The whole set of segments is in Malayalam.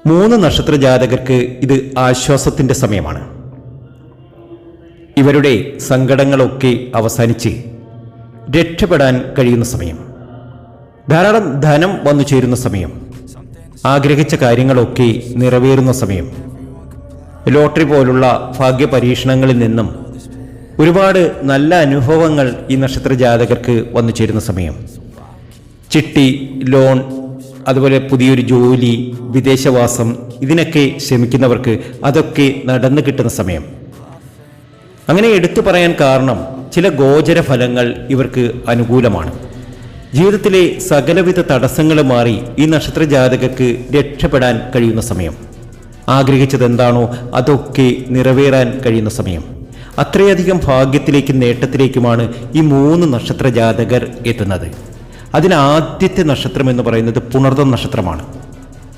മൂന്ന് നക്ഷത്ര ജാതകർക്ക് ഇത് ആശ്വാസത്തിൻ്റെ സമയമാണ്. ഇവരുടെ സങ്കടങ്ങളൊക്കെ അവസാനിച്ച് രക്ഷപ്പെടാൻ കഴിയുന്ന സമയം, ധാരാളം ധനം വന്നു ചേരുന്ന സമയം, ആഗ്രഹിച്ച കാര്യങ്ങളൊക്കെ നിറവേറുന്ന സമയം, ലോട്ടറി പോലുള്ള ഭാഗ്യ പരീക്ഷണങ്ങളിൽ നിന്നും ഒരുപാട് നല്ല അനുഭവങ്ങൾ ഈ നക്ഷത്ര ജാതകർക്ക് വന്നു ചേരുന്ന സമയം, ചിട്ടി, ലോൺ, അതുപോലെ പുതിയൊരു ജോലി, വിദേശവാസം, ഇതിനൊക്കെ ശ്രമിക്കുന്നവർക്ക് അതൊക്കെ നടന്നു കിട്ടുന്ന സമയം. അങ്ങനെ എടുത്തു പറയാൻ കാരണം ചില ഗോചര ഫലങ്ങൾ ഇവർക്ക് അനുകൂലമാണ്. ജീവിതത്തിലെ സകലവിധ തടസ്സങ്ങൾ മാറി ഈ നക്ഷത്ര ജാതകർക്ക് രക്ഷപ്പെടാൻ കഴിയുന്ന സമയം, ആഗ്രഹിച്ചത് എന്താണോ അതൊക്കെ നിറവേറാൻ കഴിയുന്ന സമയം. അത്രയധികം ഭാഗ്യത്തിലേക്കും നേട്ടത്തിലേക്കുമാണ് ഈ മൂന്ന് നക്ഷത്ര ജാതകർ എത്തുന്നത്. അതിലാദ്യത്തെ നക്ഷത്രം എന്ന് പറയുന്നത് പുണർതം നക്ഷത്രമാണ്.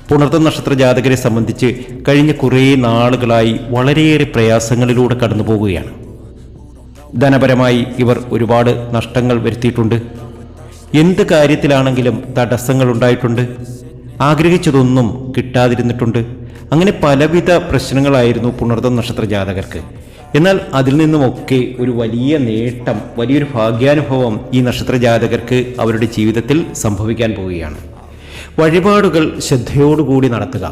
പുണർതം നക്ഷത്ര ജാതകരെ സംബന്ധിച്ച് കഴിഞ്ഞ കുറേ നാളുകളായി വളരെയേറെ പ്രയാസങ്ങളിലൂടെ കടന്നു പോവുകയാണ്. ധനപരമായി ഇവർ ഒരുപാട് നഷ്ടങ്ങൾ വരുത്തിയിട്ടുണ്ട്. എന്ത് കാര്യത്തിലാണെങ്കിലും തടസ്സങ്ങൾ ഉണ്ടായിട്ടുണ്ട്. ആഗ്രഹിച്ചതൊന്നും കിട്ടാതിരുന്നിട്ടുണ്ട്. അങ്ങനെ പലവിധ പ്രശ്നങ്ങളായിരുന്നു പുണർതം നക്ഷത്ര ജാതകർക്ക്. എന്നാൽ അതിൽ നിന്നുമൊക്കെ ഒരു വലിയ നേട്ടം, വലിയൊരു ഭാഗ്യാനുഭവം ഈ നക്ഷത്ര ജാതകർക്ക് അവരുടെ ജീവിതത്തിൽ സംഭവിക്കാൻ പോവുകയാണ്. വഴിപാടുകൾ ശ്രദ്ധയോടുകൂടി നടത്തുക.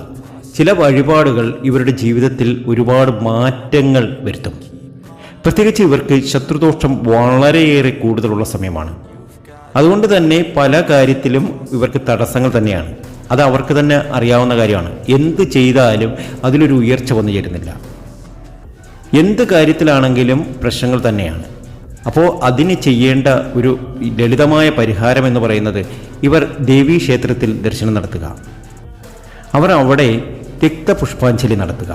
ചില വഴിപാടുകൾ ഇവരുടെ ജീവിതത്തിൽ ഒരുപാട് മാറ്റങ്ങൾ വരുത്തും. പ്രത്യേകിച്ച് ഇവർക്ക് ശത്രുദോഷം വളരെയേറെ കൂടുതലുള്ള സമയമാണ്. അതുകൊണ്ട് തന്നെ പല കാര്യത്തിലും ഇവർക്ക് തടസ്സങ്ങൾ തന്നെയാണ്. അത് അവർക്ക് തന്നെ അറിയാവുന്ന കാര്യമാണ്. എന്ത് ചെയ്താലും അതിലൊരു ഉയർച്ച വന്നു ചേരുന്നില്ല. എന്ത് കാര്യത്തിലാണെങ്കിലും പ്രശ്നങ്ങൾ തന്നെയാണ്. അപ്പോൾ അതിന് ചെയ്യേണ്ട ഒരു ലളിതമായ പരിഹാരം എന്ന് പറയുന്നത് ഇവർ ദേവീ ക്ഷേത്രത്തിൽ ദർശനം നടത്തുക. അവർ അവിടെ രക്തപുഷ്പാഞ്ജലി നടത്തുക.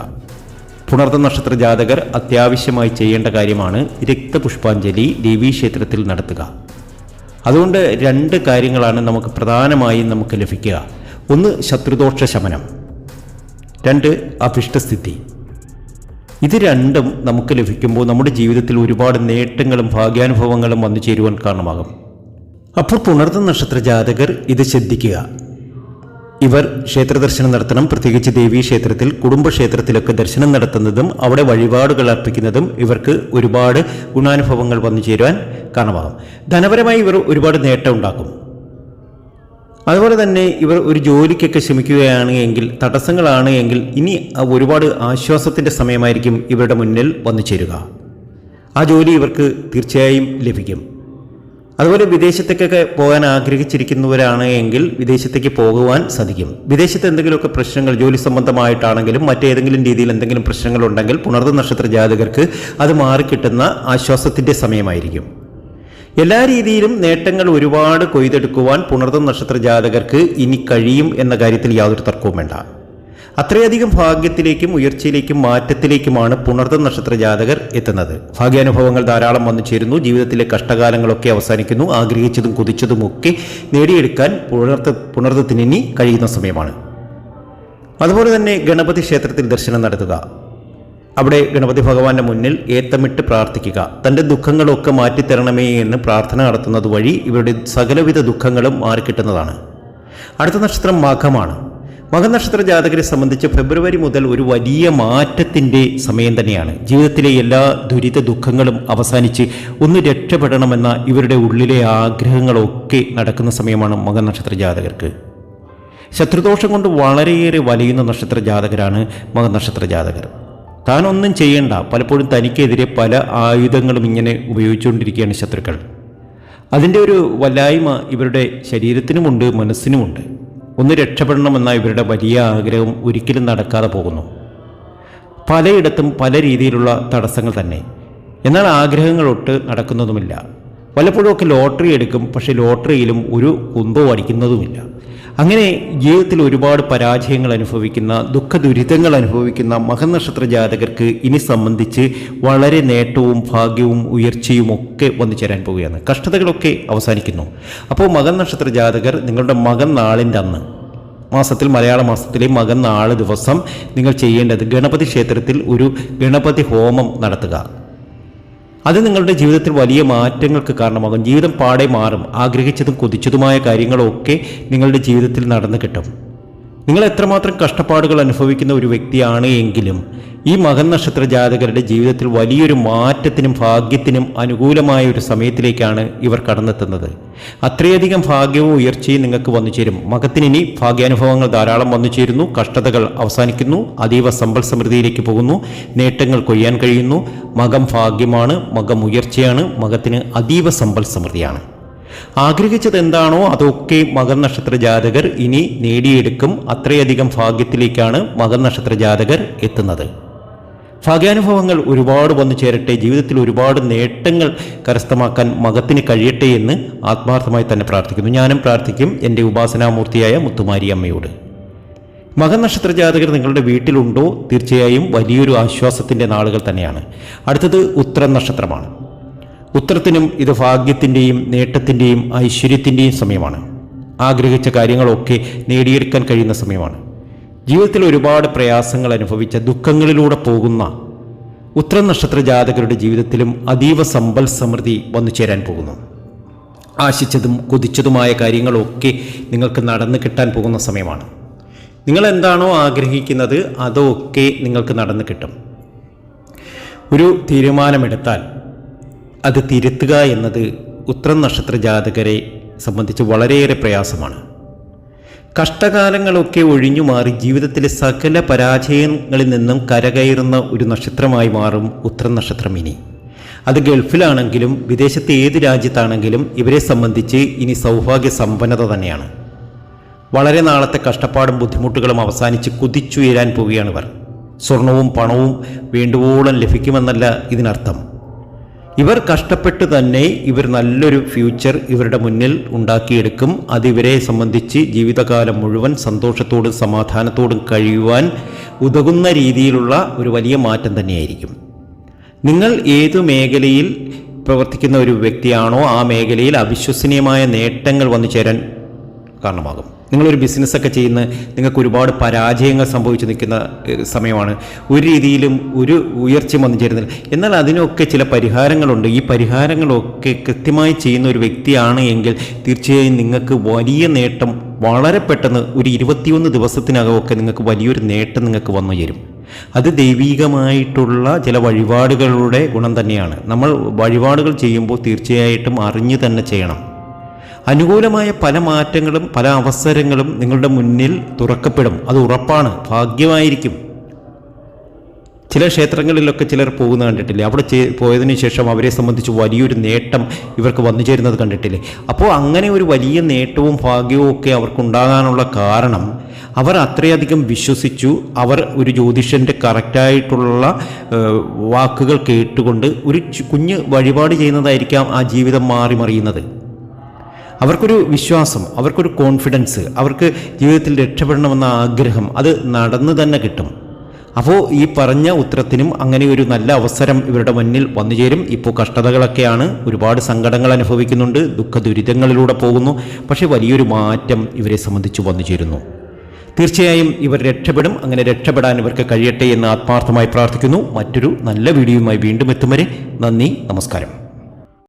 പുണർതം നക്ഷത്ര ജാതകർ അത്യാവശ്യമായി ചെയ്യേണ്ട കാര്യമാണ് രക്തപുഷ്പാഞ്ജലി ദേവീ ക്ഷേത്രത്തിൽ നടത്തുക. അതുകൊണ്ട് രണ്ട് കാര്യങ്ങളാണ് നമുക്ക് പ്രധാനമായും നമുക്ക് ലഭിക്കുക. ഒന്ന് ശത്രുദോഷ ശമനം, രണ്ട് അഭിഷ്ടസ്ഥിതി. ഇത് രണ്ടും നമുക്ക് ലഭിക്കുമ്പോൾ നമ്മുടെ ജീവിതത്തിൽ ഒരുപാട് നേട്ടങ്ങളും ഭാഗ്യാനുഭവങ്ങളും വന്നു ചേരുവാൻ കാരണമാകും. അപ്പോൾ പുണർതം നക്ഷത്ര ജാതകർ ഇത് ശ്രദ്ധിക്കുക. ഇവർ ക്ഷേത്ര ദർശനം നടത്തണം. പ്രത്യേകിച്ച് ദേവീ ക്ഷേത്രത്തിൽ, കുടുംബക്ഷേത്രത്തിലൊക്കെ ദർശനം നടത്തുന്നതും അവിടെ വഴിപാടുകൾ അർപ്പിക്കുന്നതും ഇവർക്ക് ഒരുപാട് ഗുണാനുഭവങ്ങൾ വന്നു ചേരുവാൻ കാരണമാകും. ധനപരമായി ഇവർ ഒരുപാട് നേട്ടം ഉണ്ടാക്കും. അതുപോലെ തന്നെ ഇവർ ഒരു ജോലിക്കൊക്കെ ശ്രമിക്കുകയാണ് എങ്കിൽ, തടസ്സങ്ങളാണ് എങ്കിൽ, ഇനി ഒരുപാട് ആശ്വാസത്തിൻ്റെ സമയമായിരിക്കും ഇവരുടെ മുന്നിൽ വന്നു ചേരുക. ആ ജോലി ഇവർക്ക് തീർച്ചയായും ലഭിക്കും. അതുപോലെ വിദേശത്തേക്കൊക്കെ പോകാൻ ആഗ്രഹിച്ചിരിക്കുന്നവരാണ് എങ്കിൽ വിദേശത്തേക്ക് പോകുവാൻ സാധിക്കും. വിദേശത്ത് എന്തെങ്കിലുമൊക്കെ പ്രശ്നങ്ങൾ, ജോലി സംബന്ധമായിട്ടാണെങ്കിലും മറ്റേതെങ്കിലും രീതിയിൽ എന്തെങ്കിലും പ്രശ്നങ്ങളുണ്ടെങ്കിൽ പുണർതം നക്ഷത്ര ജാതകർക്ക് അത് മാറിക്കിട്ടുന്ന ആശ്വാസത്തിൻ്റെ സമയമായിരിക്കും. എല്ലാ രീതിയിലും നേട്ടങ്ങൾ ഒരുപാട് കൊയ്തെടുക്കുവാൻ പുണർതം നക്ഷത്ര ജാതകർക്ക് ഇനി കഴിയും എന്ന കാര്യത്തിൽ യാതൊരു തർക്കവും വേണ്ട. അത്രയധികം ഭാഗ്യത്തിലേക്കും ഉയർച്ചയിലേക്കും മാറ്റത്തിലേക്കുമാണ് പുണർതം നക്ഷത്ര ജാതകർ എത്തുന്നത്. ഭാഗ്യാനുഭവങ്ങൾ ധാരാളം വന്നു ചേരുന്നു. ജീവിതത്തിലെ കഷ്ടകാലങ്ങളൊക്കെ അവസാനിക്കുന്നു. ആഗ്രഹിച്ചതും കൊതിച്ചതുമൊക്കെ നേടിയെടുക്കാൻ പുണർതത്തിന് ഇനി കഴിയുന്ന സമയമാണ്. അതുപോലെ തന്നെ ഗണപതി ക്ഷേത്രത്തിൽ ദർശനം നടത്തുക. അവിടെ ഗണപതി ഭഗവാന്റെ മുന്നിൽ ഏത്തമിട്ട് പ്രാർത്ഥിക്കുക. തൻ്റെ ദുഃഖങ്ങളൊക്കെ മാറ്റിത്തരണമേ എന്ന് പ്രാർത്ഥന നടത്തുന്നത് വഴി ഇവരുടെ സകലവിധ ദുഃഖങ്ങളും മാറിക്കിട്ടുന്നതാണ്. അടുത്ത നക്ഷത്രം മകമാണ്. മകനക്ഷത്ര ജാതകരെ സംബന്ധിച്ച് ഫെബ്രുവരി മുതൽ ഒരു വലിയ മാറ്റത്തിൻ്റെ സമയം തന്നെയാണ്. ജീവിതത്തിലെ എല്ലാ ദുരിത ദുഃഖങ്ങളും അവസാനിച്ച് ഒന്ന് രക്ഷപ്പെടണമെന്ന ഇവരുടെ ഉള്ളിലെ ആഗ്രഹങ്ങളൊക്കെ നടക്കുന്ന സമയമാണ് മകനക്ഷത്ര ജാതകർക്ക്. ശത്രുദോഷം കൊണ്ട് വളരെയേറെ വലയുന്ന നക്ഷത്ര ജാതകരാണ് മകനക്ഷത്ര ജാതകർ. താനൊന്നും ചെയ്യേണ്ട, പലപ്പോഴും തനിക്കെതിരെ പല ആയുധങ്ങളും ഇങ്ങനെ ഉപയോഗിച്ചുകൊണ്ടിരിക്കുകയാണ് ശത്രുക്കൾ. അതിൻ്റെ ഒരു വല്ലായ്മ ഇവരുടെ ശരീരത്തിനുമുണ്ട്, മനസ്സിനുമുണ്ട്. ഒന്ന് രക്ഷപ്പെടണമെന്ന ഇവരുടെ വലിയ ആഗ്രഹം ഒരിക്കലും നടക്കാതെ പോകുന്നു. പലയിടത്തും പല രീതിയിലുള്ള തടസ്സങ്ങൾ തന്നെ. എന്നാൽ ആഗ്രഹങ്ങളൊട്ട് നടക്കുന്നതുമില്ല. പലപ്പോഴുമൊക്കെ ലോട്ടറി എടുക്കും, പക്ഷേ ലോട്ടറിയിലും ഒരു കുന്തവും അടിക്കുന്നതുമില്ല. അങ്ങനെ ജീവിതത്തിൽ ഒരുപാട് പരാജയങ്ങൾ അനുഭവിക്കുന്ന, ദുഃഖ ദുരിതങ്ങൾ അനുഭവിക്കുന്ന മകനക്ഷത്ര ജാതകർക്ക് ഇനി സംബന്ധിച്ച് വളരെ നേട്ടവും ഭാഗ്യവും ഉയർച്ചയും ഒക്കെ വന്നു ചേരാൻ പോവുകയാണ്. കഷ്ടതകളൊക്കെ അവസാനിക്കുന്നു. അപ്പോൾ മകനക്ഷത്ര ജാതകർ നിങ്ങളുടെ മകൻ നാളിൻ്റെ അന്ന്, മാസത്തിൽ, മലയാള മാസത്തിലെ മകൻ നാള് ദിവസം നിങ്ങൾ ചെയ്യേണ്ടത് ഗണപതി ക്ഷേത്രത്തിൽ ഒരു ഗണപതി ഹോമം നടത്തുക. അത് നിങ്ങളുടെ ജീവിതത്തിൽ വലിയ മാറ്റങ്ങൾക്ക് കാരണമാകും. ജീവിതം പാടെ മാറും. ആഗ്രഹിച്ചതും കൊതിച്ചതുമായ കാര്യങ്ങളൊക്കെ നിങ്ങളുടെ ജീവിതത്തിൽ നടന്നു കിട്ടും. നിങ്ങൾ എത്രമാത്രം കഷ്ടപ്പാടുകൾ അനുഭവിക്കുന്ന ഒരു വ്യക്തിയാണ് എങ്കിലും ഈ മകൻ നക്ഷത്ര ജാതകരുടെ ജീവിതത്തിൽ വലിയൊരു മാറ്റത്തിനും ഭാഗ്യത്തിനും അനുകൂലമായ ഒരു സമയത്തിലേക്കാണ് ഇവർ കടന്നെത്തുന്നത്. അത്രയധികം ഭാഗ്യവും ഉയർച്ചയും നിങ്ങൾക്ക് വന്നു ചേരും. മകത്തിന് ഇനി ഭാഗ്യാനുഭവങ്ങൾ ധാരാളം വന്നു ചേരുന്നു. കഷ്ടതകൾ അവസാനിക്കുന്നു. അതീവ സമ്പൽ സമൃദ്ധിയിലേക്ക് പോകുന്നു. നേട്ടങ്ങൾ കൊയ്യാൻ കഴിയുന്നു. മകം ഭാഗ്യമാണ്, മകം ഉയർച്ചയാണ്, മകത്തിന് അതീവ സമ്പൽ സമൃദ്ധിയാണ്. ആഗ്രഹിച്ചത് എന്താണോ അതൊക്കെ മകൻ നക്ഷത്ര ജാതകർ ഇനി നേടിയെടുക്കും. അത്രയധികം ഭാഗ്യത്തിലേക്കാണ് മകൻ നക്ഷത്ര ജാതകർ എത്തുന്നത്. ഭാഗ്യാനുഭവങ്ങൾ ഒരുപാട് വന്നു ചേരട്ടെ. ജീവിതത്തിൽ ഒരുപാട് നേട്ടങ്ങൾ കരസ്ഥമാക്കാൻ മകത്തിന് കഴിയട്ടെ എന്ന് ആത്മാർത്ഥമായി തന്നെ പ്രാർത്ഥിക്കുന്നു. ഞാനും പ്രാർത്ഥിക്കും എൻ്റെ ഉപാസനാമൂർത്തിയായ മുത്തുമാരി അമ്മയോട്. മകൻ നക്ഷത്ര ജാതകർ നിങ്ങളുടെ വീട്ടിലുണ്ടോ? തീർച്ചയായും വലിയൊരു ആശ്വാസത്തിൻ്റെ നാളുകൾ തന്നെയാണ്. അടുത്തത് ഉത്തരം നക്ഷത്രമാണ്. ഉത്തരത്തിനും ഇത് ഭാഗ്യത്തിൻ്റെയും നേട്ടത്തിൻ്റെയും ഐശ്വര്യത്തിൻ്റെയും സമയമാണ്. ആഗ്രഹിച്ച കാര്യങ്ങളൊക്കെ നേടിയെടുക്കാൻ കഴിയുന്ന സമയമാണ്. ജീവിതത്തിൽ ഒരുപാട് പ്രയാസങ്ങൾ അനുഭവിച്ച ദുഃഖങ്ങളിലൂടെ പോകുന്ന ഉത്തരം നക്ഷത്ര ജാതകരുടെ ജീവിതത്തിലും അതീവ സമ്പൽ സമൃദ്ധി വന്നു ചേരാൻ പോകുന്നു. ആശിച്ചതും കൊതിച്ചതുമായ കാര്യങ്ങളൊക്കെ നിങ്ങൾക്ക് നടന്നു കിട്ടാൻ പോകുന്ന സമയമാണ്. നിങ്ങൾ എന്താണോ ആഗ്രഹിക്കുന്നത് അതൊക്കെ നിങ്ങൾക്ക് നടന്നു കിട്ടും. ഒരു തീരുമാനമെടുത്താൽ അത് തിരുത്തുക എന്നത് ഉത്തരം നക്ഷത്ര ജാതകരെ സംബന്ധിച്ച് വളരെയേറെ പ്രയാസമാണ്. കഷ്ടകാലങ്ങളൊക്കെ ഒഴിഞ്ഞു മാറി ജീവിതത്തിലെ സകല പരാജയങ്ങളിൽ നിന്നും കരകയറുന്ന ഒരു നക്ഷത്രമായി മാറും ഉത്തരം നക്ഷത്രം. ഇനി അത് ഗൾഫിലാണെങ്കിലും വിദേശത്തെ ഏത് രാജ്യത്താണെങ്കിലും ഇവരെ സംബന്ധിച്ച് ഇനി സൗഭാഗ്യ സമ്പന്നത തന്നെയാണ്. വളരെ നാളത്തെ കഷ്ടപ്പാടും ബുദ്ധിമുട്ടുകളും അവസാനിച്ച് കുതിച്ചുയരാൻ പോവുകയാണിവർ. സ്വർണവും പണവും വേണ്ടുവോളം ലഭിക്കുമെന്നല്ല ഇതിനർത്ഥം. ഇവർ കഷ്ടപ്പെട്ട് തന്നെ ഇവർ നല്ലൊരു ഫ്യൂച്ചർ ഇവരുടെ മുന്നിൽ ഉണ്ടാക്കിയെടുക്കും. അതിവരെ സംബന്ധിച്ച് ജീവിതകാലം മുഴുവൻ സന്തോഷത്തോടും സമാധാനത്തോടും കഴിയുവാൻ ഉതകുന്ന രീതിയിലുള്ള ഒരു വലിയ മാറ്റം തന്നെയായിരിക്കും. നിങ്ങൾ ഏതു മേഖലയിൽ പ്രവർത്തിക്കുന്ന ഒരു വ്യക്തിയാണോ ആ മേഖലയിൽ അവിശ്വസനീയമായ നേട്ടങ്ങൾ വന്നു ചേരാൻ കാരണമാകും. നിങ്ങളൊരു ബിസിനസ്സൊക്കെ ചെയ്യുന്ന നിങ്ങൾക്ക് ഒരുപാട് പരാജയങ്ങൾ സംഭവിച്ചു നിൽക്കുന്ന സമയമാണ്. ഒരു രീതിയിലും ഒരു ഉയർച്ചയും വന്നു ചേരുന്നില്ല. എന്നാൽ അതിനൊക്കെ ചില പരിഹാരങ്ങളുണ്ട്. ഈ പരിഹാരങ്ങളൊക്കെ കൃത്യമായി ചെയ്യുന്ന ഒരു വ്യക്തിയാണ് എങ്കിൽ തീർച്ചയായും നിങ്ങൾക്ക് വലിയ നേട്ടം വളരെ പെട്ടെന്ന് ഒരു 21 ദിവസത്തിനകമൊക്കെ നിങ്ങൾക്ക് വലിയൊരു നേട്ടം നിങ്ങൾക്ക് വന്നു ചേരും. അത് ദൈവീകമായിട്ടുള്ള ചില വഴിപാടുകളുടെ ഗുണം തന്നെയാണ്. നമ്മൾ വഴിപാടുകൾ ചെയ്യുമ്പോൾ തീർച്ചയായിട്ടും അറിഞ്ഞു തന്നെ ചെയ്യണം. അനുകൂലമായ പല മാറ്റങ്ങളും പല അവസരങ്ങളും നിങ്ങളുടെ മുന്നിൽ തുറക്കപ്പെടും. അത് ഉറപ്പാണ്. ഭാഗ്യമായിരിക്കും. ചില ക്ഷേത്രങ്ങളിലൊക്കെ ചിലർ പോകുന്ന കണ്ടിട്ടില്ലേ? അവിടെ പോയതിനു ശേഷം അവരെ സംബന്ധിച്ച് വലിയൊരു നേട്ടം ഇവർക്ക് വന്നു ചേരുന്നത് കണ്ടിട്ടില്ലേ? അപ്പോൾ അങ്ങനെ ഒരു വലിയ നേട്ടവും ഭാഗ്യവും ഒക്കെ അവർക്കുണ്ടാകാനുള്ള കാരണം അവർ അത്രയധികം വിശ്വസിച്ചു. അവർ ഒരു ജ്യോതിഷൻ്റെ കറക്റ്റായിട്ടുള്ള വാക്കുകൾ കേട്ടുകൊണ്ട് ഒരു കുഞ്ഞ് വഴിപാട് ചെയ്യുന്നതായിരിക്കാം ആ ജീവിതം മാറി മറിയുന്നത്. അവർക്കൊരു വിശ്വാസം, അവർക്കൊരു കോൺഫിഡൻസ്, അവർക്ക് ജീവിതത്തിൽ രക്ഷപ്പെടണമെന്ന ആഗ്രഹം അത് നടന്നു തന്നെ കിട്ടും. അപ്പോൾ ഈ പറഞ്ഞ ഉത്തരത്തിനും അങ്ങനെ ഒരു നല്ല അവസരം ഇവരുടെ മുന്നിൽ വന്നു ചേരും. ഇപ്പോൾ കഷ്ടതകളൊക്കെയാണ്, ഒരുപാട് സങ്കടങ്ങൾ അനുഭവിക്കുന്നുണ്ട്, ദുഃഖ ദുരിതങ്ങളിലൂടെ പോകുന്നു. പക്ഷേ വലിയൊരു മാറ്റം ഇവരെ സംബന്ധിച്ച് വന്നു ചേരുന്നു. തീർച്ചയായും ഇവർ രക്ഷപ്പെടും. അങ്ങനെ രക്ഷപ്പെടാൻ ഇവർക്ക് കഴിയട്ടെ എന്ന് ആത്മാർത്ഥമായി പ്രാർത്ഥിക്കുന്നു. മറ്റൊരു നല്ല വീഡിയോയുമായി വീണ്ടും എത്തും വരെ നന്ദി, നമസ്കാരം.